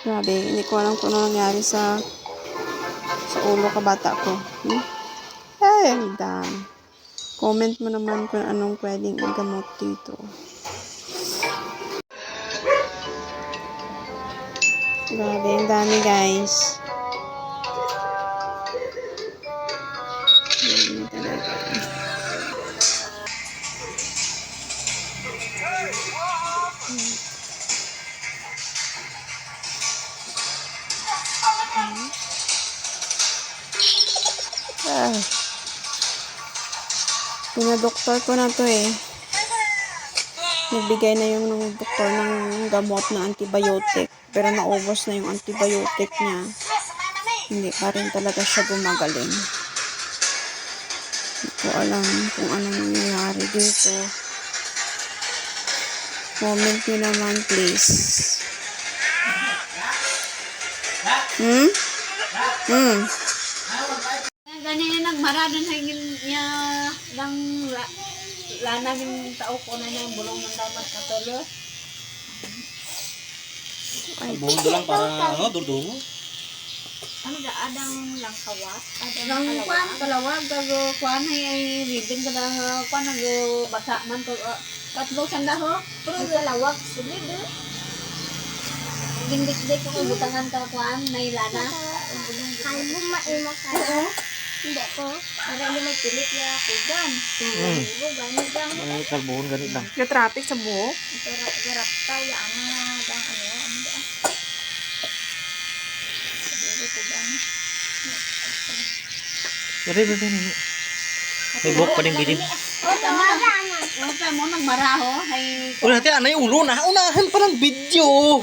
Grabe, hindi ko alam kung ano nangyari sa ulo ka bata ko. Ay, ang dami. Comment mo naman kung anong pwedeng igamot dito. Grabe, ang dami guys. Dami talaga. Pinadoktor ko na to eh. Nagbigay na yung doktor ng gamot na antibiotic. Pero naubos na yung antibiotic niya. Hindi pa rin talaga siya gumagaling. Hindi ko alam kung anong nangyayari dito. Comment nyo naman please. Ganyan nagmaradan hangin niya lang lana ng tao ko na ng bulong ng dapat katulo. Ay, buhon lang para durdungo. Ano ga adang lang kawas? Adang kwan kalawag gago kwan ay ribbon kada kwan nago basa man ko katlo sanda ho. Pero kalawag sulid eh. Gindik-dik ko butangan ka kwan may lana. Ay mo maimo ka. Hindi ko. Para hindi magpilit ya kugan. Go ganit lang. Ay, kalbuhon ganit lang. Yung traffic sa buhok. Pero garap tayo ang dang ano da. Dito ko ganit. Bebe. May buhok pa din bidim. Tama mo nagmaraho ay Uy, hati, anay ulo na. Unahan pa ng video.